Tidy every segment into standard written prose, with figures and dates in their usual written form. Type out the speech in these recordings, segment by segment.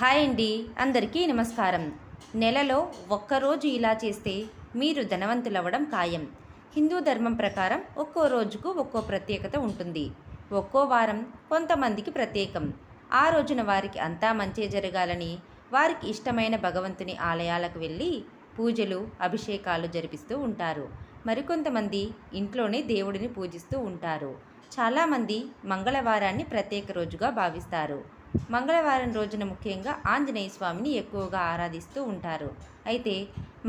Hi అండి, అందరికీ నమస్కారం. నెలలో ఒక్కరోజు ఇలా చేస్తే మీరు ధనవంతులవ్వడం ఖాయం. హిందూ ధర్మం ప్రకారం ఒక్కో రోజుకు ఒక్కో ప్రత్యేకత ఉంటుంది. ఒక్కో వారం కొంతమందికి ప్రత్యేకం. ఆ రోజున వారికి అంతా మంచే జరగాలని వారికి ఇష్టమైన భగవంతుని ఆలయాలకు వెళ్ళి పూజలు అభిషేకాలు జరిపిస్తూ ఉంటారు. మరికొంతమంది ఇంట్లోనే దేవుడిని పూజిస్తూ ఉంటారు. చాలామంది మంగళవారాన్ని ప్రత్యేక రోజుగా భావిస్తారు. మంగళవారం రోజున ముఖ్యంగా ఆంజనేయ స్వామిని ఎక్కువగా ఆరాధిస్తూ ఉంటారు. అయితే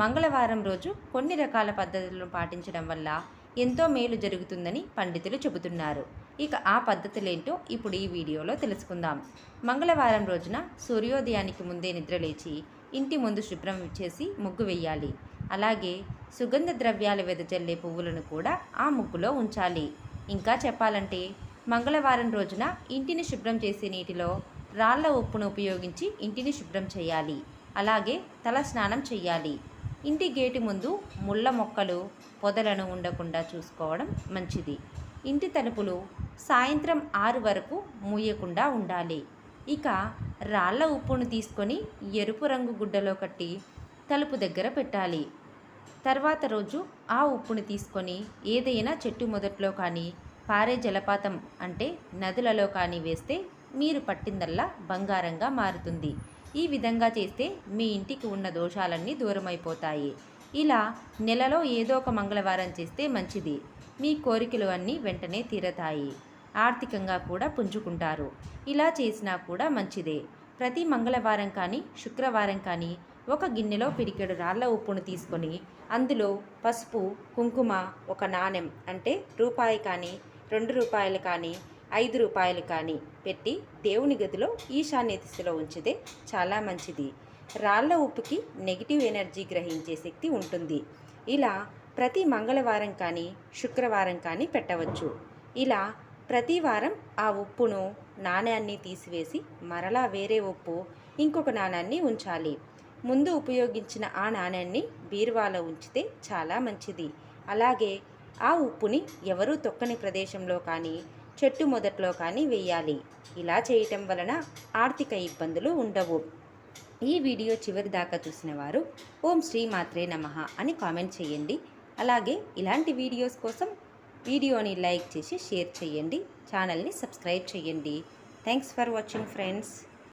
మంగళవారం రోజు కొన్ని రకాల పద్ధతులను పాటించడం వల్ల ఎంతో మేలు జరుగుతుందని పండితులు చెబుతున్నారు. ఇక ఆ పద్ధతులేంటో ఇప్పుడు ఈ వీడియోలో తెలుసుకుందాం. మంగళవారం రోజున సూర్యోదయానికి ముందే నిద్రలేచి ఇంటి ముందు శుభ్రం చేసి ముగ్గు వేయాలి. అలాగే సుగంధ ద్రవ్యాలు వెదజల్లే పువ్వులను కూడా ఆ ముగ్గులో ఉంచాలి. ఇంకా చెప్పాలంటే మంగళవారం రోజున ఇంటిని శుభ్రం చేసే నీటిలో రాళ్ల ఉప్పును ఉపయోగించి ఇంటిని శుభ్రం చేయాలి. అలాగే తల స్నానం చేయాలి. ఇంటి గేటు ముందు ముళ్ళ మొక్కలు పొదలను ఉండకుండా చూసుకోవడం మంచిది. ఇంటి తలుపులు సాయంత్రం 6 వరకు మూయకుండా ఉండాలి. ఇక రాళ్ల ఉప్పును తీసుకొని ఎరుపు రంగు గుడ్డలో కట్టి తలుపు దగ్గర పెట్టాలి. తర్వాత రోజు ఆ ఉప్పును తీసుకొని ఏదైనా చెట్టు మొదట్లో కానీ పారే జలపాతం అంటే నదులలో కానీ వేస్తే మీరు పట్టిందల్లా బంగారంగా మారుతుంది. ఈ విధంగా చేస్తే మీ ఇంటికి ఉన్న దోషాలన్నీ దూరమైపోతాయి. ఇలా నెలలో ఏదో ఒక మంగళవారం చేస్తే మంచిది. మీ కోరికలు అన్నీ వెంటనే తీరతాయి. ఆర్థికంగా కూడా పుంజుకుంటారు. ఇలా చేసినా కూడా మంచిదే. ప్రతి మంగళవారం కానీ శుక్రవారం కానీ ఒక గిన్నెలో పిడికెడు రాళ్ల ఉప్పును తీసుకొని అందులో పసుపు, కుంకుమ, ఒక నాణెం అంటే రూపాయి కానీ 2 రూపాయలు కానీ 5 రూపాయలు కానీ పెట్టి దేవుని గదిలో ఈశాన్య దిశలో ఉంచితే చాలా మంచిది. రాళ్ల ఉప్పుకి నెగిటివ్ ఎనర్జీ గ్రహించే శక్తి ఉంటుంది. ఇలా ప్రతి మంగళవారం కానీ శుక్రవారం కానీ పెట్టవచ్చు. ఇలా ప్రతి వారం ఆ ఉప్పును నాణ్యాన్ని తీసివేసి మరలా వేరే ఉప్పు ఇంకొక నాణ్యాన్ని ఉంచాలి. ముందు ఉపయోగించిన ఆ నాణ్యాన్ని బీరువాలో ఉంచితే చాలా మంచిది. అలాగే ఆ ఉప్పుని ఎవరూ తొక్కని ప్రదేశంలో కానీ చెట్టు మొదట్లో కానీ వేయాలి. ఇలా చేయటం వలన ఆర్థిక ఇబ్బందులు ఉండవు. ఈ వీడియో చివరి దాకా చూసిన వారు ఓం శ్రీ మాత్రే నమః అని కామెంట్ చేయండి. అలాగే ఇలాంటి వీడియోస్ కోసం వీడియోని లైక్ చేసి షేర్ చేయండి. ఛానల్ని సబ్స్క్రైబ్ చేయండి. Thanks for watching friends.